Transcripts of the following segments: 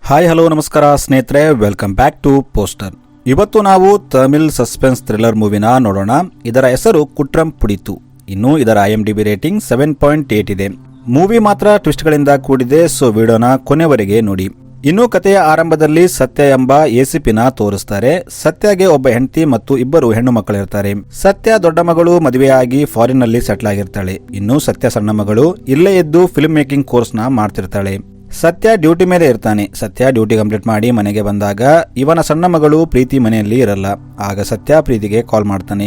Hi hello ನಮಸ್ಕಾರ ಸ್ನೇಹಿತರೆ, welcome back to poster. ಇವತ್ತು ನಾವು ತಮಿಳ್ ಸಸ್ಪೆನ್ಸ್ ಥ್ರಿಲ್ಲರ್ ಮೂವಿನ ನೋಡೋಣ. ಇದರ ಹೆಸರು ಕುಟ್ರಂ ಪುಡಿತು. ಇನ್ನು ಇದರ IMDb ರೇಟಿಂಗ್ 7.8 ಇದೆ. ಮೂವಿ ಮಾತ್ರ ಟ್ವಿಸ್ಟ್ಗಳಿಂದ ಕೂಡಿದೆ, ಸೊ ವಿಡಿಯೋನ ಕೊನೆವರೆಗೆ ನೋಡಿ. ಇನ್ನು ಕಥೆಯ ಆರಂಭದಲ್ಲಿ ಸತ್ಯ ಎಂಬ ACPನ ತೋರಿಸ್ತಾರೆ. ಸತ್ಯಗೆ ಒಬ್ಬ ಹೆಂಡತಿ ಮತ್ತು ಇಬ್ಬರು ಹೆಣ್ಣು ಮಕ್ಕಳಿರ್ತಾರೆ. ಸತ್ಯ ದೊಡ್ಡ ಮಗಳು ಮದುವೆಯಾಗಿ ಫಾರಿನ್ ನಲ್ಲಿ ಸೆಟ್ಲ್ ಆಗಿರ್ತಾಳೆ. ಇನ್ನು ಸತ್ಯ ಸಣ್ಣ ಮಗಳು ಇಲ್ಲೇ ಇದ್ದು ಫಿಲ್ಮ್ ಮೇಕಿಂಗ್ ಕೋರ್ಸ್ ನ ಮಾಡ್ತಿರ್ತಾಳೆ. ಸತ್ಯ ಡ್ಯೂಟಿ ಮೇಲೆ ಇರ್ತಾನೆ. ಸತ್ಯ ಡ್ಯೂಟಿ ಕಂಪ್ಲೀಟ್ ಮಾಡಿ ಮನೆಗೆ ಬಂದಾಗ ಇವನ ಸಣ್ಣ ಮಗಳು ಪ್ರೀತಿ ಮನೆಯಲ್ಲಿ ಇರಲ್ಲ. ಆಗ ಸತ್ಯ ಪ್ರೀತಿಗೆ ಕಾಲ್ ಮಾಡ್ತಾನೆ.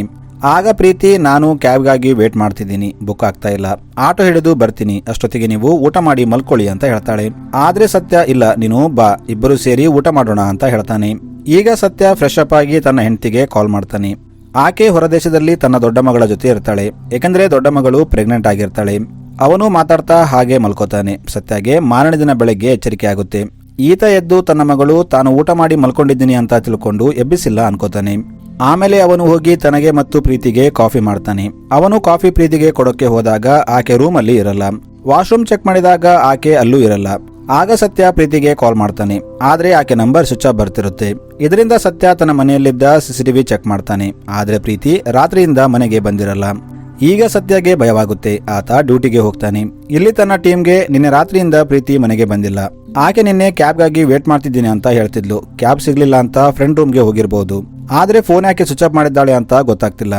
ಆಗ ಪ್ರೀತಿ, ನಾನು ಕ್ಯಾಬ್ಗಾಗಿ ವೇಟ್ ಮಾಡ್ತಿದ್ದೀನಿ, ಬುಕ್ ಆಗ್ತಾ ಇಲ್ಲ, ಆಟೋ ಹಿಡಿದು ಬರ್ತೀನಿ, ಅಷ್ಟೊತ್ತಿಗೆ ನೀವು ಊಟ ಮಾಡಿ ಮಲ್ಕೊಳ್ಳಿ ಅಂತ ಹೇಳ್ತಾಳೆ. ಆದ್ರೆ ಸತ್ಯ, ಇಲ್ಲ ನೀನು ಬಾ, ಇಬ್ಬರು ಸೇರಿ ಊಟ ಮಾಡೋಣ ಅಂತ ಹೇಳ್ತಾನೆ. ಈಗ ಸತ್ಯ ಫ್ರೆಶ್ ಅಪ್ ಆಗಿ ತನ್ನ ಹೆಂಡತಿಗೆ ಕಾಲ್ ಮಾಡ್ತಾನೆ. ಆಕೆ ಹೊರದೇಶದಲ್ಲಿ ತನ್ನ ದೊಡ್ಡ ಮಗಳ ಜೊತೆ ಇರ್ತಾಳೆ, ಯಾಕಂದ್ರೆ ದೊಡ್ಡ ಮಗಳು ಪ್ರೆಗ್ನೆಂಟ್ ಆಗಿರ್ತಾಳೆ. ಅವನು ಮಾತಾಡ್ತಾ ಹಾಗೆ ಮಲ್ಕೋತಾನೆ. ಸತ್ಯಗೆ ಮಾರನೇ ದಿನ ಬೆಳಗ್ಗೆ ಎಚ್ಚರಿಕೆ ಆಗುತ್ತೆ. ಈತ ಎದ್ದು ತನ್ನ ಮಗಳು ತಾನು ಊಟ ಮಾಡಿ ಮಲ್ಕೊಂಡಿದ್ದೀನಿ ಅಂತ ತಿಳ್ಕೊಂಡು ಎಬ್ಬಿಸಿಲ್ಲ ಅನ್ಕೋತಾನೆ. ಆಮೇಲೆ ಅವನು ಹೋಗಿ ತನಗೆ ಮತ್ತು ಪ್ರೀತಿಗೆ ಕಾಫಿ ಮಾಡ್ತಾನೆ. ಅವನು ಕಾಫಿ ಪ್ರೀತಿಗೆ ಕೊಡೋಕೆ ಹೋದಾಗ ಆಕೆ ರೂಮಲ್ಲಿ ಇರಲ್ಲ. ವಾಶ್ರೂಮ್ ಚೆಕ್ ಮಾಡಿದಾಗ ಆಕೆ ಅಲ್ಲೂ ಇರಲ್ಲ. ಆಗ ಸತ್ಯ ಪ್ರೀತಿಗೆ ಕಾಲ್ ಮಾಡ್ತಾನೆ. ಆದ್ರೆ ಆಕೆ ನಂಬರ್ ಸ್ವಿಚ್ ಆಫ್ ಬರ್ತಿರುತ್ತೆ. ಇದರಿಂದ ಸತ್ಯ ತನ್ನ ಮನೆಯಲ್ಲಿದ್ದ CCTV ಚೆಕ್ ಮಾಡ್ತಾನೆ. ಆದ್ರೆ ಪ್ರೀತಿ ರಾತ್ರಿಯಿಂದ ಮನೆಗೆ ಬಂದಿರಲ್ಲ. ಈಗ ಸತ್ಯಗೆ ಭಯವಾಗುತ್ತೆ. ಆತ ಡ್ಯೂಟಿಗೆ ಹೋಗ್ತಾನೆ. ಇಲ್ಲಿ ತನ್ನ ಟೀಮ್ಗೆ ನಿನ್ನೆ ರಾತ್ರಿಯಿಂದ ಪ್ರೀತಿ ಮನೆಗೆ ಬಂದಿಲ್ಲ. ಆಕೆ ನಿನ್ನೆ ಕ್ಯಾಬ್ಗಾಗಿ ವೇಟ್ ಮಾಡ್ತಿದ್ದೀನಿ ಅಂತ ಹೇಳ್ತಿದ್ಲು. ಕ್ಯಾಬ್ ಸಿಗ್ಲಿಲ್ಲ ಅಂತ ಫ್ರೆಂಡ್ ರೂಮ್ಗೆ ಹೋಗಿರ್ಬೋದು. ಆದ್ರೆ ಫೋನ್ ಯಾಕೆ ಸ್ವಿಚ್ ಆಫ್ ಮಾಡಿದ್ದಾಳೆ ಅಂತ ಗೊತ್ತಾಗ್ತಿಲ್ಲ.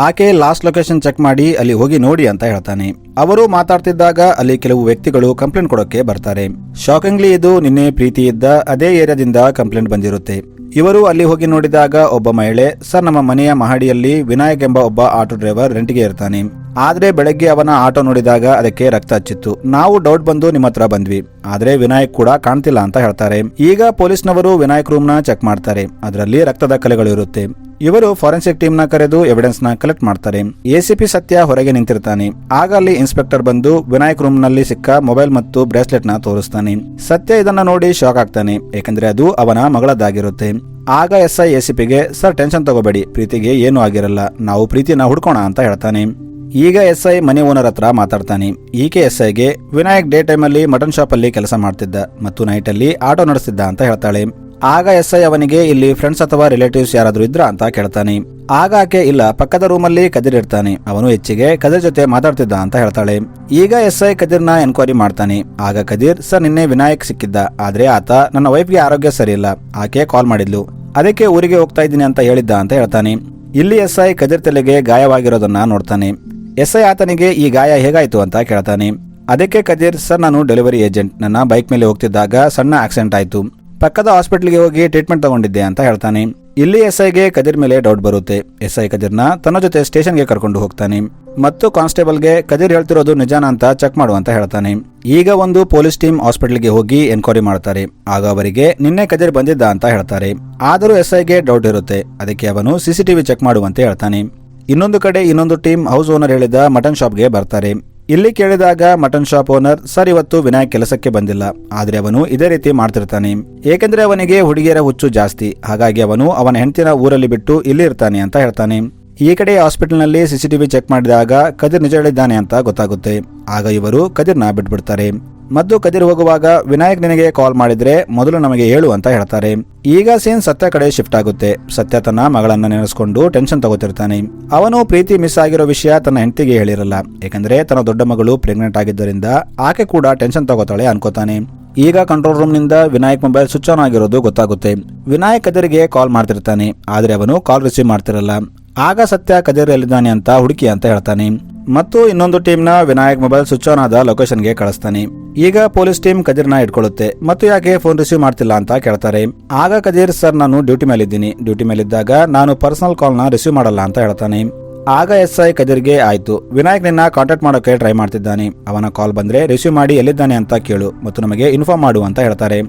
ಆಕೆ ಲಾಸ್ಟ್ ಲೊಕೇಶನ್ ಚೆಕ್ ಮಾಡಿ ಅಲ್ಲಿ ಹೋಗಿ ನೋಡಿ ಅಂತ ಹೇಳ್ತಾನೆ. ಅವರು ಮಾತಾಡ್ತಿದ್ದಾಗ ಅಲ್ಲಿ ಕೆಲವು ವ್ಯಕ್ತಿಗಳು ಕಂಪ್ಲೇಂಟ್ ಕೊಡೋಕೆ ಬರ್ತಾರೆ. ಶಾಕಿಂಗ್ಲಿ ಇದು ನಿನ್ನೆ ಪ್ರೀತಿ ಇದ್ದ ಅದೇ ಏರಿಯಾದಿಂದ ಕಂಪ್ಲೇಂಟ್ ಬಂದಿರುತ್ತೆ. ಇವರು ಅಲ್ಲಿ ಹೋಗಿ ನೋಡಿದಾಗ ಒಬ್ಬ ಮಹಿಳೆ, ಸರ್ ನಮ್ಮ ಮನೆಯ ಮಹಡಿಯಲ್ಲಿ ವಿನಾಯಕ್ ಎಂಬ ಒಬ್ಬ ಆಟೋ ಡ್ರೈವರ್ ರೆಂಟ್ಗೆ ಇರ್ತಾನೆ. ಆದ್ರೆ ಬೆಳಗ್ಗೆ ಅವನ ಆಟೋ ನೋಡಿದಾಗ ಅದಕ್ಕೆ ರಕ್ತ ಹಚ್ಚಿತ್ತು. ನಾವು ಡೌಟ್ ಬಂದು ನಿಮ್ಮ ಹತ್ರ ಬಂದ್ವಿ, ಆದ್ರೆ ವಿನಾಯಕ್ ಕೂಡ ಕಾಣ್ತಿಲ್ಲ ಅಂತ ಹೇಳ್ತಾರೆ. ಈಗ ಪೊಲೀಸ್ನವರು ವಿನಾಯಕ್ ರೂಮ್ ನ ಚೆಕ್ ಮಾಡ್ತಾರೆ. ಅದರಲ್ಲಿ ರಕ್ತದ ಕಲೆಗಳು ಇರುತ್ತೆ. ಇವರು ಫಾರೆನ್ಸಿಕ್ ಟೀಮ್ ನ ಕರೆದು ಎವಿಡೆನ್ಸ್ ನ ಕಲೆಕ್ಟ್ ಮಾಡ್ತಾರೆ. ACP ಸತ್ಯ ಹೊರಗೆ ನಿಂತಿರ್ತಾನೆ. ಆಗ ಅಲ್ಲಿ ಇನ್ಸ್ಪೆಕ್ಟರ್ ಬಂದು ವಿನಾಯಕ್ ರೂಮ್ ನಲ್ಲಿ ಸಿಕ್ಕ ಮೊಬೈಲ್ ಮತ್ತು ಬ್ರೇಸ್ಲೆಟ್ ನ ತೋರಿಸ್ತಾನೆ. ಸತ್ಯ ಇದನ್ನ ನೋಡಿ ಶಾಕ್ ಆಗ್ತಾನೆ, ಯಾಕಂದ್ರೆ ಅದು ಅವನ ಮಗಳದ್ದಾಗಿರುತ್ತೆ. ಆಗ SI ACPಗೆ, ಸರ್ ಟೆನ್ಷನ್ ತಗೋಬೇಡಿ, ಪ್ರೀತಿಗೆ ಏನೂ ಆಗಿರಲ್ಲ, ನಾವು ಪ್ರೀತಿನ ಹುಡ್ಕೋಣ ಅಂತ ಹೇಳ್ತಾನೆ. ಈಗ SI ಮನೆ ಓನರ್ ಹತ್ರ ಮಾತಾಡ್ತಾನೆ. ಈಕೆ SIಗೆ, ವಿನಾಯಕ್ ಡೇ ಟೈಮ್ ಅಲ್ಲಿ ಮಟನ್ ಶಾಪ್ ಅಲ್ಲಿ ಕೆಲಸ ಮಾಡ್ತಿದ್ದ ಮತ್ತು ನೈಟ್ ಅಲ್ಲಿ ಆಟೋ ನಡೆಸ್ತಿದ್ದ ಅಂತ ಹೇಳ್ತಾಳೆ. ಆಗ SI ಅವನಿಗೆ, ಇಲ್ಲಿ ಫ್ರೆಂಡ್ಸ್ ಅಥವಾ ರಿಲೇಟಿವ್ಸ್ ಯಾರಾದ್ರೂ ಇದ್ರ ಅಂತ ಕೇಳ್ತಾನೆ. ಆಗ ಆಕೆ, ಇಲ್ಲ, ಪಕ್ಕದ ರೂಮಲ್ಲಿ ಕದಿರ್ ಇರ್ತಾನೆ, ಅವನು ಹೆಚ್ಚಿಗೆ ಕದಿರ್ ಜೊತೆ ಮಾತಾಡ್ತಿದ್ದ ಅಂತ ಹೇಳ್ತಾಳೆ. ಈಗ SI ಕದಿರ್ನ ಎನ್ಕ್ವೈರಿ ಮಾಡ್ತಾನೆ. ಆಗ ಕದಿರ್, ಸರ್ ನಿನ್ನೆ ವಿನಾಯಕ್ ಸಿಕ್ಕಿದ್ದ, ಆದ್ರೆ ಆತ ನನ್ನ ವೈಫ್ಗೆ ಆರೋಗ್ಯ ಸರಿ ಇಲ್ಲ, ಆಕೆ ಕಾಲ್ ಮಾಡಿದ್ಲು, ಅದಕ್ಕೆ ಊರಿಗೆ ಹೋಗ್ತಾ ಇದ್ದೀನಿ ಅಂತ ಹೇಳಿದ್ದ ಅಂತ ಹೇಳ್ತಾನೆ. ಇಲ್ಲಿ SI ಕದಿರ್ ತಲೆಗೆ ಗಾಯವಾಗಿರೋದನ್ನ ನೋಡ್ತಾನೆ. SI ಆತನಿಗೆ ಈ ಗಾಯ ಹೇಗಾಯ್ತು ಅಂತ ಕೇಳ್ತಾನೆ. ಅದಕ್ಕೆ ಕದಿರ್, ಸರ್ ನಾನು ಡೆಲಿವರಿ ಏಜೆಂಟ್, ನನ್ನ ಬೈಕ್ ಮೇಲೆ ಹೋಗ್ತಿದ್ದಾಗ ಸಣ್ಣ ಆಕ್ಸಿಡೆಂಟ್ ಆಯ್ತು, ಪಕ್ಕದ ಹಾಸ್ಪಿಟಲ್ಗೆ ಹೋಗಿ ಟ್ರೀಟ್ಮೆಂಟ್ ತಗೊಂಡಿದ್ದೆ ಅಂತ ಹೇಳ್ತಾನೆ. ಇಲ್ಲಿ SIಗೆ ಕದಿರ್ ಮೇಲೆ ಡೌಟ್ ಬರುತ್ತೆ. SI ಕದಿರ್ನ ತನ್ನ ಜೊತೆ ಸ್ಟೇಷನ್ಗೆ ಕರ್ಕೊಂಡು ಹೋಗ್ತಾನೆ ಮತ್ತು ಕಾನ್ಸ್ಟೇಬಲ್ಗೆ ಕದಿರ್ ಹೇಳ್ತಿರೋದು ನಿಜಾನ ಅಂತ ಚೆಕ್ ಮಾಡು ಅಂತ ಹೇಳ್ತಾನೆ. ಈಗ ಒಂದು ಪೊಲೀಸ್ ಟೀಮ್ ಹಾಸ್ಪಿಟಲ್ಗೆ ಹೋಗಿ ಎನ್ಕ್ವೈರಿ ಮಾಡ್ತಾರೆ. ಆಗ ಅವರಿಗೆ ನಿನ್ನೆ ಕದಿರ್ ಬಂದಿದ್ದ ಅಂತ ಹೇಳ್ತಾರೆ. ಆದರೂ SIಗೆ ಡೌಟ್ ಇರುತ್ತೆ. ಅದಕ್ಕೆ ಅವನು CCTV ಚೆಕ್ ಮಾಡುವಂತೆ ಹೇಳ್ತಾನೆ. ಇನ್ನೊಂದು ಕಡೆ ಇನ್ನೊಂದು ಟೀಮ್ ಹೌಸ್ ಓನರ್ ಹೇಳಿದ ಮಟನ್ ಶಾಪ್ಗೆ ಬರ್ತಾರೆ. ಇಲ್ಲಿ ಕೇಳಿದಾಗ ಮಟನ್ ಶಾಪ್ ಓನರ್, ಸರ್ ಇವತ್ತು ವಿನಾಯಕ್ ಕೆಲಸಕ್ಕೆ ಬಂದಿಲ್ಲ, ಆದ್ರೆ ಅವನು ಇದೇ ರೀತಿ ಮಾಡ್ತಿರ್ತಾನೆ, ಏಕೆಂದ್ರೆ ಅವನಿಗೆ ಹುಡುಗಿಯರ ಹುಚ್ಚು ಜಾಸ್ತಿ, ಹಾಗಾಗಿ ಅವನು ಅವನ ಹೆಂಡತಿನ ಊರಲ್ಲಿ ಬಿಟ್ಟು ಇಲ್ಲಿ ಇರ್ತಾನೆ ಅಂತ ಹೇಳ್ತಾನೆ. ಈ ಕಡೆ ಹಾಸ್ಪಿಟಲ್ ನಲ್ಲಿ CCTV ಚೆಕ್ ಮಾಡಿದಾಗ ಕದಿರ್ ನಿಜ ಹೇಳಿದ್ದಾನೆ ಅಂತ ಗೊತ್ತಾಗುತ್ತೆ. ಆಗ ಇವರು ಕದಿರ್ನ ಬಿಟ್ಬಿಡ್ತಾರೆ. ಮತ್ತು ಕದಿರ್ ಹೋಗುವಾಗ, ವಿನಾಯಕ್ ನಿನಗೆ ಕಾಲ್ ಮಾಡಿದ್ರೆ ಮೊದಲು ನಮಗೆ ಹೇಳು ಅಂತ ಹೇಳ್ತಾರೆ. ಈಗ ಸೀನ್ ಸತ್ಯ ಕಡೆ ಶಿಫ್ಟ್ ಆಗುತ್ತೆ. ಸತ್ಯ ತನ್ನ ಮಗಳನ್ನ ನೆನೆಸ್ಕೊಂಡು ಟೆನ್ಷನ್ ತಗೋತಿರ್ತಾನೆ. ಅವನು ಪ್ರೀತಿ ಮಿಸ್ ಆಗಿರೋ ವಿಷಯ ತನ್ನ ಹೆಂಡತಿಗೆ ಹೇಳಿರಲ್ಲ, ಯಾಕಂದ್ರೆ ತನ್ನ ದೊಡ್ಡ ಮಗಳು ಪ್ರೆಗ್ನೆಂಟ್ ಆಗಿದ್ದರಿಂದ ಆಕೆ ಕೂಡ ಟೆನ್ಷನ್ ತಗೋತಾಳೆ ಅನ್ಕೋತಾನೆ. ಈಗ ಕಂಟ್ರೋಲ್ ರೂಮ್ ನಿಂದ ವಿನಾಯಕ್ ಮೊಬೈಲ್ ಸ್ವಿಚ್ ಆನ್ ಆಗಿರೋದು ಗೊತ್ತಾಗುತ್ತೆ. ವಿನಾಯಕ್ ಕದಿರ್ಗೆ ಕಾಲ್ ಮಾಡ್ತಿರ್ತಾನೆ, ಆದ್ರೆ ಅವನು ಕಾಲ್ ರಿಸೀವ್ ಮಾಡ್ತಿರಲ್ಲ. ಆಗ ಸತ್ಯ ಕದಿರ್ ಎಲ್ಲಿದ್ದಾನೆ ಅಂತ ಹುಡುಕಿ ಅಂತ ಹೇಳ್ತಾನೆ. ಮತ್ತು ಇನ್ನೊಂದು ಟೀಮ್ನ ವಿನಾಯಕ್ ಮೊಬೈಲ್ ಸ್ವಿಚ್ ಆನ್ ಆದ ಲೊಕೇಶನ್ಗೆ ಕಳಿಸ್ತಾನೆ. ಈಗ ಪೊಲೀಸ್ ಟೀಮ್ ಕದಿರ್ನ ಇಟ್ಕೊಳ್ಳುತ್ತೆ ಮತ್ತು ಯಾಕೆ ಫೋನ್ ರಿಸೀವ್ ಮಾಡ್ತಿಲ್ಲ ಅಂತ ಕೇಳ್ತಾರೆ. ಆಗ ಕದಿರ್, ಸರ್ ನಾನು ಡ್ಯೂಟಿ ಮೇಲಿದ್ದೀನಿ, ಡ್ಯೂಟಿ ಮೇಲಿದ್ದಾಗ ನಾನು ಪರ್ಸನಲ್ ಕಾಲ್ನ ರಿಸೀವ್ ಮಾಡಲ್ಲ ಅಂತ ಹೇಳ್ತಾನೆ. ಆಗ SI ಕದಿರ್ಗೆ, ಆಯ್ತು, ವಿನಾಯಕ್ ನಿನ್ನ ಕಾಂಟ್ಯಾಕ್ಟ್ ಮಾಡೋಕೆ ಟ್ರೈ ಮಾಡ್ತಿದ್ದಾನೆ, ಅವನ ಕಾಲ್ ಬಂದ್ರೆ ರಿಸೀವ್ ಮಾಡಿ ಎಲ್ಲಿದ್ದಾನೆ ಅಂತ ಕೇಳು ಮತ್ತು ನಮಗೆ ಇನ್ಫಾರ್ಮ್ ಮಾಡು ಅಂತ ಹೇಳ್ತಾರೆ.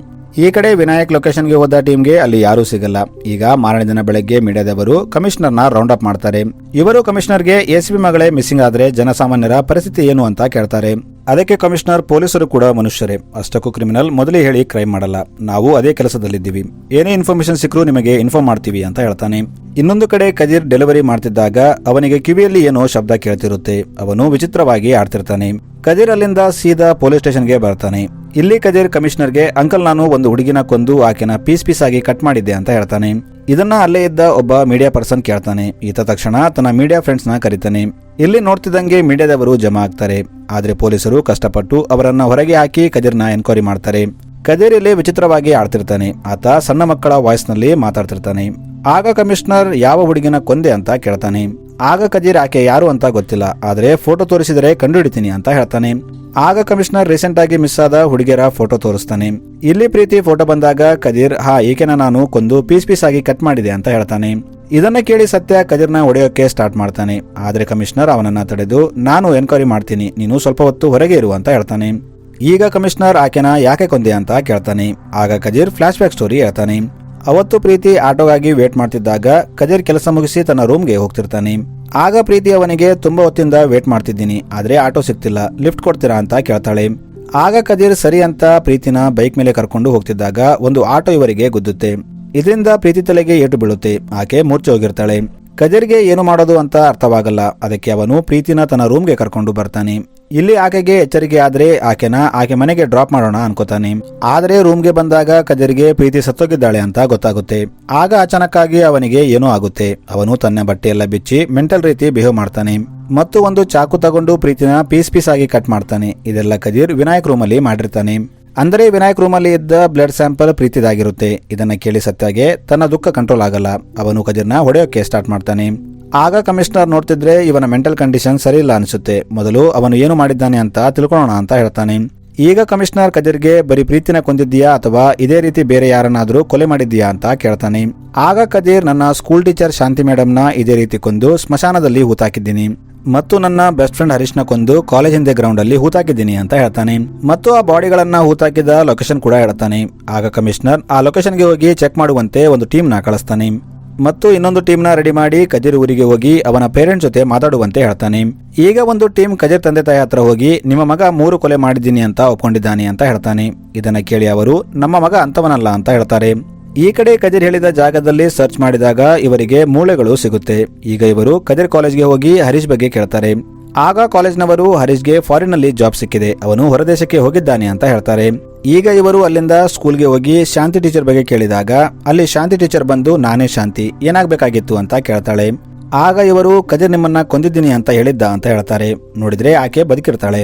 ಈ ಕಡೆ ವಿನಾಯಕ್ ಲೊಕೇಶನ್ಗೆ ಹೋದ ಟೀಮ್ಗೆ ಅಲ್ಲಿ ಯಾರೂ ಸಿಗಲ್ಲ. ಈಗ ಮಾರನೇ ದಿನ ಬೆಳಗ್ಗೆ ಮೀಡಿಯಾದವರು ಕಮಿಷನರ್ನ ರೌಂಡ್ ಅಪ್ ಮಾಡ್ತಾರೆ. ಇವರು ಕಮಿಷನರ್ಗೆ ಎಸಿಪಿ ಮಗಳೇ ಮಿಸ್ಸಿಂಗ್ ಆದ್ರೆ ಜನಸಾಮಾನ್ಯರ ಪರಿಸ್ಥಿತಿ ಏನು ಅಂತ ಕೇಳ್ತಾರೆ. ಅದಕ್ಕೆ ಕಮಿಷನರ್, ಪೊಲೀಸರು ಕೂಡ ಮನುಷ್ಯರೇ, ಅಷ್ಟಕ್ಕೂ ಕ್ರಿಮಿನಲ್ ಮೊದಲೇ ಹೇಳಿ ಕ್ರೈಮ್ ಮಾಡಲ್ಲ, ನಾವು ಅದೇ ಕೆಲಸದಲ್ಲಿದ್ದೀವಿ, ಏನೇ ಇನ್ಫಾರ್ಮೇಶನ್ ಸಿಕ್ಕರೂ ನಿಮಗೆ ಇನ್ಫಾರ್ಮ್ ಮಾಡ್ತೀವಿ ಅಂತ ಹೇಳ್ತಾನೆ. ಇನ್ನೊಂದು ಕಡೆ ಕದೀರ್ ಡೆಲಿವರಿ ಮಾಡ್ತಿದ್ದಾಗ ಅವನಿಗೆ ಕಿವಿಯಲ್ಲಿ ಏನೋ ಶಬ್ದ ಕೇಳ್ತಿರುತ್ತೆ. ಅವನು ವಿಚಿತ್ರವಾಗಿ ಆಡ್ತಿರ್ತಾನೆ. ಕದೀರ್ ಅಲ್ಲಿಂದ ಸೀದಾ ಪೊಲೀಸ್ ಸ್ಟೇಷನ್ಗೆ ಬರ್ತಾನೆ. ಇಲ್ಲಿ ಕದೀರ್ ಕಮಿಷನರ್ಗೆ, ಅಂಕಲ್, ನಾನು ಒಂದು ಹುಡುಗಿನ ಕೊಂದು ಆಕೆನ ಪೀಸ್ ಆಗಿ ಕಟ್ ಮಾಡಿದ್ದೆ ಅಂತ ಹೇಳ್ತಾನೆ. ಇದನ್ನ ಅಲ್ಲೇ ಇದ್ದ ಒಬ್ಬ ಮೀಡಿಯಾ ಪರ್ಸನ್ ಕೇಳ್ತಾನೆ. ಈತ ತಕ್ಷಣ ತನ್ನ ಮೀಡಿಯಾ ಫ್ರೆಂಡ್ಸ್ ನ ಕರೀತಾನೆ. ಇಲ್ಲಿ ನೋಡ್ತಿದ್ದಂಗೆ ಮೀಡಿಯಾದವರು ಜಮಾ ಆಗ್ತಾರೆ. ಆದ್ರೆ ಪೊಲೀಸರು ಕಷ್ಟಪಟ್ಟು ಅವರನ್ನ ಹೊರಗೆ ಹಾಕಿ ಕದೀರ್ನ ಎನ್ಕ್ವೈರಿ ಮಾಡ್ತಾರೆ. ಕದೀರ್ ಇಲ್ಲಿ ವಿಚಿತ್ರವಾಗಿ ಆಡ್ತಿರ್ತಾನೆ. ಆತ ಸಣ್ಣ ಮಕ್ಕಳ ವಾಯ್ಸ್ ನಲ್ಲಿ ಮಾತಾಡ್ತಿರ್ತಾನೆ. ಆಗ ಕಮಿಷನರ್, ಯಾವ ಹುಡುಗಿನ ಕೊಂದೆ ಅಂತ ಕೇಳ್ತಾನೆ. ಆಗ ಕದೀರ್, ಆಕೆ ಯಾರು ಅಂತ ಗೊತ್ತಿಲ್ಲ, ಆದ್ರೆ ಫೋಟೋ ತೋರಿಸಿದರೆ ಕಂಡುಹಿಡಿತೀನಿ ಅಂತ ಹೇಳ್ತಾನೆ. ಆಗ ಕಮಿಷನರ್ ರೀಸೆಂಟ್ ಆಗಿ ಮಿಸ್ ಆದ ಹುಡುಗಿಯರ ಫೋಟೋ ತೋರಿಸ್ತಾನೆ. ಇಲ್ಲಿ ಪ್ರೀತಿ ಫೋಟೋ ಬಂದಾಗ ಕದೀರ್, ಈಕೆನ ನಾನು ಕೊಂದು ಪೀಸ್ ಆಗಿ ಕಟ್ ಮಾಡಿದೆ ಅಂತ ಹೇಳ್ತಾನೆ. ಇದನ್ನ ಕೇಳಿ ಸತ್ಯ ಕದೀರ್ನ ಹೊಡೆಯೋಕೆ ಸ್ಟಾರ್ಟ್ ಮಾಡ್ತಾನೆ. ಆದ್ರೆ ಕಮಿಷನರ್ ಅವನನ್ನ ತಡೆದು, ನಾನು ಎನ್ಕ್ವೈರಿ ಮಾಡ್ತೀನಿ, ನೀನು ಸ್ವಲ್ಪ ಹೊತ್ತು ಹೊರಗೆ ಇರು ಅಂತ ಹೇಳ್ತಾನೆ. ಈಗ ಕಮಿಷನರ್ ಆಕೆನ ಯಾಕೆ ಕೊಂದೆ ಅಂತ ಕೇಳ್ತಾನೆ. ಆಗ ಕದೀರ್ ಫ್ಲಾಶ್ ಬ್ಯಾಕ್ ಸ್ಟೋರಿ ಹೇಳ್ತಾನೆ. ಅವತ್ತು ಪ್ರೀತಿ ಆಟೋಗಾಗಿ ವೇಟ್ ಮಾಡ್ತಿದ್ದಾಗ ಕದೀರ್ ಕೆಲಸ ಮುಗಿಸಿ ತನ್ನ ರೂಮ್ಗೆ ಹೋಗ್ತಿರ್ತಾನೆ. ಆಗ ಪ್ರೀತಿ ಅವನಿಗೆ, ತುಂಬಾ ಹೊತ್ತಿಂದ ವೇಟ್ ಮಾಡ್ತಿದ್ದೀನಿ, ಆದ್ರೆ ಆಟೋ ಸಿಗ್ತಿಲ್ಲ, ಲಿಫ್ಟ್ ಕೊಡ್ತೀರಾ ಅಂತ ಕೇಳ್ತಾಳೆ. ಆಗ ಕದೀರ್ ಸರಿ ಅಂತ ಪ್ರೀತಿನ ಬೈಕ್ ಮೇಲೆ ಕರ್ಕೊಂಡು ಹೋಗ್ತಿದ್ದಾಗ ಒಂದು ಆಟೋ ಇವರಿಗೆ ಗುದ್ದುತ್ತೆ. ಇದರಿಂದ ಪ್ರೀತಿ ತಲೆಗೆ ಏಟು ಬೀಳುತ್ತೆ. ಆಕೆ ಮೂರ್ಛೆ ಹೋಗಿರ್ತಾಳೆ. ಕದೀರ್ಗೆ ಏನು ಮಾಡೋದು ಅಂತ ಅರ್ಥವಾಗಲ್ಲ. ಅದಕ್ಕೆ ಅವನು ಪ್ರೀತಿನ ತನ್ನ ರೂಮ್ಗೆ ಕರ್ಕೊಂಡು ಬರ್ತಾನೆ. ಇಲ್ಲಿ ಆಕೆಗೆ ಎಚ್ಚರಿಕೆ ಆದ್ರೆ ಆಕೆ ಮನೆಗೆ ಡ್ರಾಪ್ ಮಾಡೋಣ ಅನ್ಕೋತಾನೆ. ಆದ್ರೆ ರೂಮ್ಗೆ ಬಂದಾಗ ಕದೀರ್ಗೆ ಪ್ರೀತಿ ಸತ್ತೋಗಿದ್ದಾಳೆ ಅಂತ ಗೊತ್ತಾಗುತ್ತೆ. ಆಗ ಅಚಾನಕ್ ಆಗಿ ಅವನಿಗೆ ಏನೋ ಆಗುತ್ತೆ. ಅವನು ತನ್ನ ಬಟ್ಟೆಯೆಲ್ಲ ಬಿಚ್ಚಿ ಮೆಂಟಲ್ ರೀತಿ ಬಿಹೇವ್ ಮಾಡ್ತಾನೆ ಮತ್ತು ಒಂದು ಚಾಕು ತಗೊಂಡು ಪ್ರೀತಿನ ಪೀಸ್ ಆಗಿ ಕಟ್ ಮಾಡ್ತಾನೆ. ಇದೆಲ್ಲ ಕದೀರ್ ವಿನಾಯಕ್ ರೂಮಲ್ಲಿ ಮಾಡಿರ್ತಾನೆ. ಅಂದರೆ ವಿನಾಯಕ್ ರೂಮಲ್ಲಿ ಇದ್ದ ಬ್ಲಡ್ ಸ್ಯಾಂಪಲ್ ಪ್ರೀತಿದಾಗಿರುತ್ತೆ. ಇದನ್ನ ಕೇಳಿ ಸತ್ಯಾಗೆ ತನ್ನ ದುಃಖ ಕಂಟ್ರೋಲ್ ಆಗಲ್ಲ. ಅವನು ಕದೀರ್ನ ಹೊಡೆಯೋಕೆ ಸ್ಟಾರ್ಟ್ ಮಾಡ್ತಾನೆ. ಆಗ ಕಮಿಷನರ್ ನೋಡ್ತಿದ್ರೆ ಇವನ ಮೆಂಟಲ್ ಕಂಡೀಷನ್ ಸರಿ ಇಲ್ಲ ಅನಿಸುತ್ತೆ, ಮೊದಲು ಅವನು ಏನು ಮಾಡಿದ್ದಾನೆ ಅಂತ ತಿಳ್ಕೊಳ್ಳೋಣ ಅಂತ ಹೇಳ್ತಾನೆ. ಈಗ ಕಮಿಷನರ್ ಕದೀರ್ಗೆ, ಬರೀ ಪ್ರೀತಿನ ಕೊಂದಿದ್ದೀಯಾ ಅಥವಾ ಇದೇ ರೀತಿ ಬೇರೆ ಯಾರನ್ನಾದ್ರೂ ಕೊಲೆ ಮಾಡಿದ್ದೀಯಾ ಅಂತ ಕೇಳ್ತಾನೆ. ಆಗ ಕದೀರ್, ನನ್ನ ಸ್ಕೂಲ್ ಟೀಚರ್ ಶಾಂತಿ ಮೇಡಮ್ನ ಇದೇ ರೀತಿ ಕೊಂದು ಸ್ಮಶಾನದಲ್ಲಿ ಹೂತಾಕಿದ್ದೀನಿ ಮತ್ತು ನನ್ನ ಬೆಸ್ಟ್ ಫ್ರೆಂಡ್ ಹರೀಶ್ನ ಕೊಂದು ಕಾಲೇಜ್ ಹಿಂದೆ ಗ್ರೌಂಡ್ ಅಲ್ಲಿ ಹೂತಾಕಿದ್ದೀನಿ ಅಂತ ಹೇಳ್ತಾನೆ. ಮತ್ತು ಆ ಬಾಡಿಗಳನ್ನ ಹೂತಾಕಿದ ಲೊಕೇಶನ್ ಕೂಡ ಹೇಳ್ತಾನೆ. ಆಗ ಕಮಿಷನರ್ ಆ ಲೊಕೇಶನ್ಗೆ ಹೋಗಿ ಚೆಕ್ ಮಾಡುವಂತೆ ಒಂದು ಟೀಮ್ ನ ಕಳಿಸ್ತಾನೆ ಮತ್ತು ಇನ್ನೊಂದು ಟೀಮ್ ನ ರೆಡಿ ಮಾಡಿ ಕದೀರ್ ಊರಿಗೆ ಹೋಗಿ ಅವನ ಪೇರೆಂಟ್ಸ್ ಜೊತೆ ಮಾತಾಡುವಂತೆ ಹೇಳ್ತಾನೆ. ಈಗ ಒಂದು ಟೀಮ್ ಕದೀರ್ ತಂದೆ ತಾಯಿ ಹತ್ರ ಹೋಗಿ, ನಿಮ್ಮ ಮಗ 3 ಕೊಲೆ ಮಾಡಿದ್ದೀನಿ ಅಂತ ಒಪ್ಕೊಂಡಿದ್ದಾನೆ ಅಂತ ಹೇಳ್ತಾನೆ. ಇದನ್ನ ಕೇಳಿ ಅವರು, ನಮ್ಮ ಮಗ ಅಂತವನಲ್ಲ ಅಂತ ಹೇಳ್ತಾರೆ. ಈ ಕಡೆ ಕದೀರ್ ಹೇಳಿದ ಜಾಗದಲ್ಲಿ ಸರ್ಚ್ ಮಾಡಿದಾಗ ಇವರಿಗೆ ಮೂಳೆಗಳು ಸಿಗುತ್ತೆ. ಈಗ ಇವರು ಕದೀರ್ ಕಾಲೇಜ್ಗೆ ಹೋಗಿ ಹರೀಶ್ ಬಗ್ಗೆ ಕೇಳ್ತಾರೆ. ಆಗ ಕಾಲೇಜ್ನವರು ಹರೀಶ್ಗೆ ಫಾರಿನ್ ನಲ್ಲಿ ಜಾಬ್ ಸಿಕ್ಕಿದೆ, ಅವನು ಹೊರದೇಶಕ್ಕೆ ಹೋಗಿದ್ದಾನೆ ಅಂತ ಹೇಳ್ತಾರೆ. ಈಗ ಇವರು ಅಲ್ಲಿಂದ ಸ್ಕೂಲ್ಗೆ ಹೋಗಿ ಶಾಂತಿ ಟೀಚರ್ ಬಗ್ಗೆ ಕೇಳಿದಾಗ ಅಲ್ಲಿ ಶಾಂತಿ ಟೀಚರ್ ಬಂದು, ನಾನೇ ಶಾಂತಿ, ಏನಾಗಬೇಕಾಗಿತ್ತು ಅಂತ ಕೇಳ್ತಾಳೆ. ಆಗ ಇವರು, ಕದೀರ್ ನಿಮ್ಮನ್ನ ಕೊಂದಿದ್ದೀನಿ ಅಂತ ಹೇಳಿದ್ದ ಅಂತ ಹೇಳ್ತಾರೆ. ನೋಡಿದ್ರೆ ಆಕೆ ಬದುಕಿರ್ತಾಳೆ.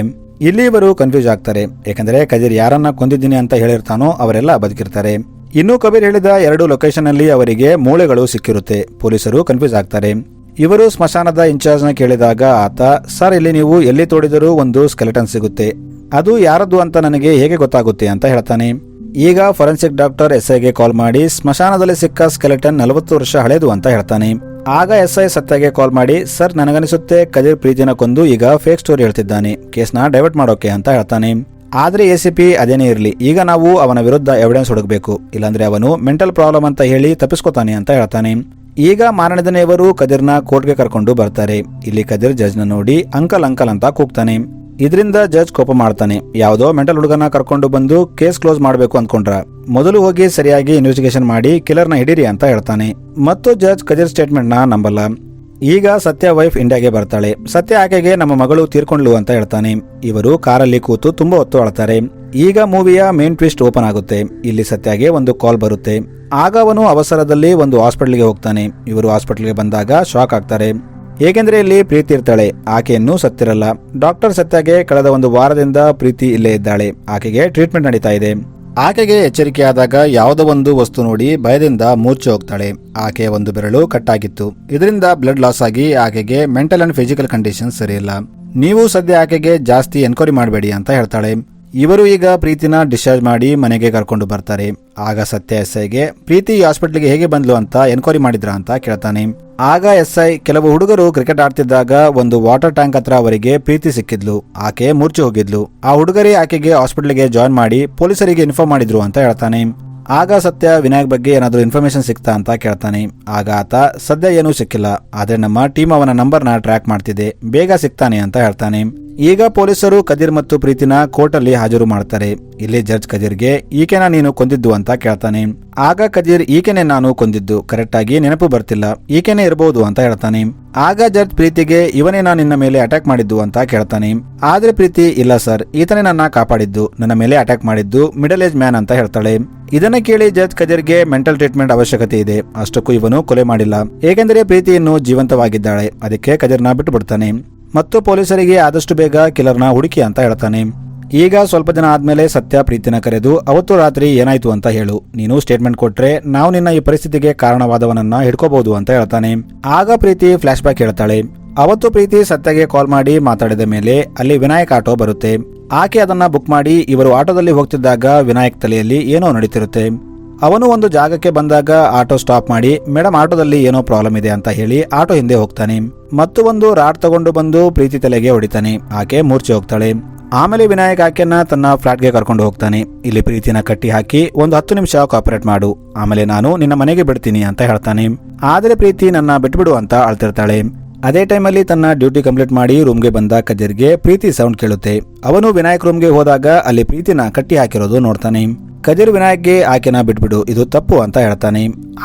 ಇಲ್ಲಿ ಇವರು ಕನ್ಫ್ಯೂಸ್ ಆಗ್ತಾರೆ. ಯಾಕಂದ್ರೆ ಕದೀರ್ ಯಾರನ್ನ ಕೊಂದಿದ್ದೀನಿ ಅಂತ ಹೇಳಿರ್ತಾನೋ ಅವರೆಲ್ಲ ಬದುಕಿರ್ತಾರೆ. ಇನ್ನು ಕಬೀರ್ ಹೇಳಿದ 2 ಲೊಕೇಶನ್ ಅಲ್ಲಿ ಅವರಿಗೆ ಮೂಳೆಗಳು ಸಿಕ್ಕಿರುತ್ತೆ. ಪೊಲೀಸರು ಕನ್ಫ್ಯೂಸ್ ಆಗ್ತಾರೆ. ಇವರು ಸ್ಮಶಾನದ ಇನ್ಚಾರ್ಜ್ ನ ಕೇಳಿದಾಗ ಆತ, ಸರ್, ಇಲ್ಲಿ ನೀವು ಎಲ್ಲಿ ತೋಡಿದರೂ ಒಂದು ಸ್ಕೆಲೆಟನ್ ಸಿಗುತ್ತೆ, ಅದು ಯಾರದ್ದು ಅಂತ ನನಗೆ ಹೇಗೆ ಗೊತ್ತಾಗುತ್ತೆ ಅಂತ ಹೇಳ್ತಾನೆ. ಈಗ ಫೊರೆನ್ಸಿಕ್ ಡಾಕ್ಟರ್ SIಗೆ ಕಾಲ್ ಮಾಡಿ ಸ್ಮಶಾನದಲ್ಲಿ ಸಿಕ್ಕ ಸ್ಕೆಲೆಟನ್ 40 ವರ್ಷ ಹಳೆದು ಅಂತ ಹೇಳ್ತಾನೆ. ಆಗ SI ಸತ್ಯಗೆ ಕಾಲ್ ಮಾಡಿ, ಸರ್, ನನಗನಿಸುತ್ತೆ ಕದೀರ್ ಪ್ರೀತಿನ ಕೊಂದು ಈಗ ಫೇಕ್ ಸ್ಟೋರಿ ಹೇಳ್ತಿದ್ದಾನೆ, ಕೇಸ್ನ ಡೈವರ್ಟ್ ಮಾಡೋಕೆ ಅಂತ ಹೇಳ್ತಾನೆ. ಆದ್ರೆ ACP, ಅದೇನೇ ಇರಲಿ, ಈಗ ನಾವು ಅವನ ವಿರುದ್ಧ ಎವಿಡೆನ್ಸ್ ಹುಡುಕಬೇಕು, ಇಲ್ಲಾಂದ್ರೆ ಅವನು ಮೆಂಟಲ್ ಪ್ರಾಬ್ಲಮ್ ಅಂತ ಹೇಳಿ ತಪ್ಪಿಸ್ಕೊತಾನೆ ಅಂತ ಹೇಳ್ತಾನೆ. ಈಗ ಮಾರನೇ ದಿನ ಇವರು ಕದೀರ್ನ ಕೋರ್ಟ್ಗೆ ಕರ್ಕೊಂಡು ಬರ್ತಾರೆ. ಇಲ್ಲಿ ಕದೀರ್ ಜಡ್ಜ್ ನ ನೋಡಿ ಅಂಕಲ್ ಅಂತ ಕೂಗ್ತಾನೆ. ಇದರಿಂದ ಜಡ್ಜ್ ಕೋಪ ಮಾಡ್ತಾನೆ. ಯಾವುದೋ ಮೆಂಟಲ್ ಹುಡುಗನ ಕರ್ಕೊಂಡು ಬಂದು ಕೇಸ್ ಕ್ಲೋಸ್ ಮಾಡಬೇಕು ಅಂದ್ಕೊಂಡ್ರ, ಮೊದಲು ಹೋಗಿ ಸರಿಯಾಗಿ ಇನ್ವೆಸ್ಟಿಗೇಷನ್ ಮಾಡಿ ಕಿಲ್ಲರ್ನ ಹಿಡೀರಿ ಅಂತ ಹೇಳ್ತಾನೆ. ಮತ್ತು ಜಡ್ಜ್ ಕದೀರ್ ಸ್ಟೇಟ್ಮೆಂಟ್ ನ ನಂಬಲ್ಲ. ಈಗ ಸತ್ಯ ವೈಫ್ ಇಂಡಿಯಾಗೆ ಬರ್ತಾಳೆ. ಸತ್ಯ ಆಕೆಗೆ ನಮ್ಮ ಮಗಳು ತೀರ್ಕೊಂಡ್ಲು ಅಂತ ಹೇಳ್ತಾನೆ. ಇವರು ಕಾರಲ್ಲಿ ಕೂತು ತುಂಬಾ ಹೊತ್ತು ಅಳ್ತಾರೆ. ಈಗ ಮೂವಿಯ ಮೇನ್ ಟ್ವಿಸ್ಟ್ ಓಪನ್ ಆಗುತ್ತೆ. ಇಲ್ಲಿ ಸತ್ಯಗೆ ಒಂದು ಕಾಲ್ ಬರುತ್ತೆ. ಆಗ ಅವನು ಅವಸರದಲ್ಲಿ ಒಂದು ಹಾಸ್ಪಿಟಲ್ಗೆ ಹೋಗ್ತಾನೆ. ಇವರು ಹಾಸ್ಪಿಟಲ್ಗೆ ಬಂದಾಗ ಶಾಕ್ ಆಗ್ತಾರೆ. ಏಕೆಂದ್ರೆ ಇಲ್ಲಿ ಪ್ರೀತಿ ಇರ್ತಾಳೆ, ಆಕೆಯನ್ನು ಸತ್ತಿರಲ್ಲ. ಡಾಕ್ಟರ್ ಸತ್ಯಗೆ ಕಳೆದ 1 ವಾರದಿಂದ ಪ್ರೀತಿ ಇಲ್ಲೇ ಇದ್ದಾಳೆ, ಆಕೆಗೆ ಟ್ರೀಟ್ಮೆಂಟ್ ನಡೀತಾ ಇದೆ. ಆಕೆಗೆ ಎಚ್ಚರಿಕೆ ಆದಾಗ ಯಾವುದೋ ಒಂದು ವಸ್ತು ನೋಡಿ ಭಯದಿಂದ ಮೂರ್ಛೆ ಹೋಗ್ತಾಳೆ. ಆಕೆಯ ಒಂದು ಬೆರಳು ಕಟ್ಟಾಗಿತ್ತು. ಇದರಿಂದ ಬ್ಲಡ್ ಲಾಸ್ ಆಗಿ ಆಕೆಗೆ ಮೆಂಟಲ್ ಅಂಡ್ ಫಿಸಿಕಲ್ ಕಂಡೀಷನ್ ಸರಿಯಿಲ್ಲ. ನೀವು ಸದ್ಯ ಆಕೆಗೆ ಜಾಸ್ತಿ ಎನ್ಕ್ವೈರಿ ಮಾಡಬೇಡಿ ಅಂತ ಹೇಳ್ತಾಳೆ. ಇವರು ಈಗ ಪ್ರೀತಿನ ಡಿಸ್ಚಾರ್ಜ್ ಮಾಡಿ ಮನೆಗೆ ಕರ್ಕೊಂಡು ಬರ್ತಾರೆ. ಆಗ ಸತ್ಯ SIಗೆ, ಪ್ರೀತಿ ಹಾಸ್ಪಿಟ್ಲಿಗೆ ಹೇಗೆ ಬಂದ್ಲು ಅಂತ ಎನ್ಕ್ವೈರಿ ಮಾಡಿದ್ರ ಅಂತ ಕೇಳ್ತಾನೆ. ಆಗ SI, ಕೆಲವು ಹುಡುಗರು ಕ್ರಿಕೆಟ್ ಆಡ್ತಿದ್ದಾಗ ಒಂದು ವಾಟರ್ ಟ್ಯಾಂಕ್ ಹತ್ರ ಅವರಿಗೆ ಪ್ರೀತಿ ಸಿಕ್ಕಿದ್ಲು, ಆಕೆ ಮೂರ್ಛೆ ಹೋಗಿದ್ಲು. ಆ ಹುಡುಗರೇ ಆಕೆಗೆ ಹಾಸ್ಪಿಟ್ಲಿಗೆ ಜಾಯ್ನ್ ಮಾಡಿ ಪೊಲೀಸರಿಗೆ ಇನ್ಫಾರ್ಮ್ ಮಾಡಿದ್ರು ಅಂತ ಹೇಳ್ತಾನೆ. ಆಗ ಸತ್ಯ ವಿನಾಯಕ್ ಬಗ್ಗೆ ಏನಾದರೂ ಇನ್ಫಾರ್ಮೇಶನ್ ಸಿಗ್ತಾ ಅಂತ ಕೇಳ್ತಾನೆ. ಆಗ ಆತ ಸದ್ಯ ಏನೂ ಸಿಕ್ಕಿಲ್ಲ, ಆದ್ರೆ ನಮ್ಮ ಟೀಮ್ ಅವನ ನಂಬರ್ನ ಟ್ರ್ಯಾಕ್ ಮಾಡ್ತಿದೆ, ಬೇಗ ಸಿಗ್ತಾನೆ ಅಂತ ಹೇಳ್ತಾನೆ. ಈಗ ಪೊಲೀಸರು ಕದೀರ್ ಮತ್ತು ಪ್ರೀತಿನ ಕೋರ್ಟಲ್ಲಿ ಹಾಜರು ಮಾಡ್ತಾರೆ. ಇಲ್ಲಿ ಜಡ್ಜ್ ಕದೀರ್ಗೆ ಈಕೆನ ನೀನು ಕೊಂದಿದ್ದು ಅಂತ ಕೇಳ್ತಾನೆ. ಆಗ ಕದೀರ್ ಈಕೆನೆ ನಾನು ಕೊಂದಿದ್ದು, ಕರೆಕ್ಟ್ ಆಗಿ ನೆನಪು ಬರ್ತಿಲ್ಲ, ಈಕೆನೆ ಇರಬಹುದು ಅಂತ ಹೇಳ್ತಾನೆ. ಆಗ ಜಡ್ಜ್ ಪ್ರೀತಿಗೆ ಇವನೇ ನಾನು ನಿನ್ನ ಮೇಲೆ ಅಟ್ಯಾಕ್ ಮಾಡಿದ್ದು ಅಂತ ಕೇಳ್ತಾನೆ. ಆದ್ರೆ ಪ್ರೀತಿ ಇಲ್ಲ ಸರ್, ಈತನೇ ನನ್ನ ಕಾಪಾಡಿದ್ದು, ನನ್ನ ಮೇಲೆ ಅಟ್ಯಾಕ್ ಮಾಡಿದ್ದು ಮಿಡಲ್ ಏಜ್ ಮ್ಯಾನ್ ಅಂತ ಹೇಳ್ತಾಳೆ. ಇದನ್ನ ಕೇಳಿ ಜಡ್ಜ್ ಕದೀರ್ಗೆ ಮೆಂಟಲ್ ಟ್ರೀಟ್ಮೆಂಟ್ ಅವಶ್ಯಕತೆ ಇದೆ, ಅಷ್ಟಕ್ಕೂ ಇವನು ಕೊಲೆ ಮಾಡಿಲ್ಲ, ಏಕೆಂದರೆ ಪ್ರೀತಿ ಇನ್ನು ಜೀವಂತವಾಗಿದ್ದಾಳೆ, ಅದಕ್ಕೆ ಕದೀರ್ನ ಬಿಟ್ಟು ಬಿಡ್ತಾನೆ ಮತ್ತು ಪೊಲೀಸರಿಗೆ ಆದಷ್ಟು ಬೇಗ ಕಿಲ್ಲರ್ನ ಹುಡುಕಿ ಅಂತ ಹೇಳ್ತಾನೆ. ಈಗ ಸ್ವಲ್ಪ ದಿನ ಆದ್ಮೇಲೆ ಸತ್ಯ ಪ್ರೀತಿನ ಕರೆದು ಅವತ್ತು ರಾತ್ರಿ ಏನಾಯ್ತು ಅಂತ ಹೇಳು, ನೀನು ಸ್ಟೇಟ್ಮೆಂಟ್ ಕೊಟ್ರೆ ನಾವು ನಿನ್ನ ಈ ಪರಿಸ್ಥಿತಿಗೆ ಕಾರಣವಾದವನನ್ನ ಹಿಡ್ಕೋಬಹುದು ಅಂತ ಹೇಳ್ತಾನೆ. ಆಗ ಪ್ರೀತಿ ಫ್ಲಾಶ್ ಬ್ಯಾಕ್ ಹೇಳ್ತಾಳೆ. ಅವತ್ತು ಪ್ರೀತಿ ಸತ್ಯಗೆ ಕಾಲ್ ಮಾಡಿ ಮಾತಾಡಿದ ಮೇಲೆ ಅಲ್ಲಿ ವಿನಾಯಕ್ ಆಟೋ ಬರುತ್ತೆ. ಆಕೆ ಅದನ್ನ ಬುಕ್ ಮಾಡಿ ಇವರು ಆಟೋದಲ್ಲಿ ಹೋಗ್ತಿದ್ದಾಗ ವಿನಾಯಕ್ ತಲೆಯಲ್ಲಿ ಏನೋ ನಡೀತಿರುತ್ತೆ. ಅವನು ಒಂದು ಜಾಗಕ್ಕೆ ಬಂದಾಗ ಆಟೋ ಸ್ಟಾಪ್ ಮಾಡಿ ಮೇಡಮ್ ಆಟೋದಲ್ಲಿ ಏನೋ ಪ್ರಾಬ್ಲಮ್ ಇದೆ ಅಂತ ಹೇಳಿ ಆಟೋ ಹಿಂದೆ ಹೋಗ್ತಾನೆ ಮತ್ತು ಒಂದು ರಾಡ್ ತಗೊಂಡು ಬಂದು ಪ್ರೀತಿ ತಲೆಗೆ ಹೊಡಿತಾನೆ. ಆಕೆ ಮೂರ್ಛೆ ಹೋಗ್ತಾಳೆ. ಆಮೇಲೆ ವಿನಾಯಕ್ ಆಕೆಯನ್ನ ತನ್ನ ಫ್ಲಾಟ್ಗೆ ಕರ್ಕೊಂಡು ಹೋಗ್ತಾನೆ. ಇಲ್ಲಿ ಪ್ರೀತಿನ ಕಟ್ಟಿ ಹಾಕಿ ಒಂದು 10 ನಿಮಿಷ ಕಾಪರೇಟ್ ಮಾಡು, ಆಮೇಲೆ ನಾನು ನಿನ್ನ ಮನೆಗೆ ಬಿಡ್ತೀನಿ ಅಂತ ಹೇಳ್ತಾನೆ. ಆದ್ರೆ ಪ್ರೀತಿ ನನ್ನ ಬಿಟ್ಬಿಡು ಅಂತ ಅಳ್ತಿರ್ತಾಳೆ. ಅದೇ ಟೈಮಲ್ಲಿ ತನ್ನ ಡ್ಯೂಟಿ ಕಂಪ್ಲೀಟ್ ಮಾಡಿ ರೂಮ್ಗೆ ಬಂದ ಕದೀರ್ಗೆ ಪ್ರೀತಿ ಸೌಂಡ್ ಕೇಳುತ್ತೆ. ಅವನು ವಿನಾಯಕ್ ರೂಮ್ಗೆ ಹೋದಾಗ ಅಲ್ಲಿ ಪ್ರೀತಿನ ಕಟ್ಟಿ ಹಾಕಿರೋದು ನೋಡ್ತಾನೆ. ಕದೀರ್ ವಿನಾಯಕ್ಗೆ ಆಕೆನ ಬಿಟ್ಬಿಡು, ಇದು ತಪ್ಪು ಅಂತ ಹೇಳ್ತಾನೆ.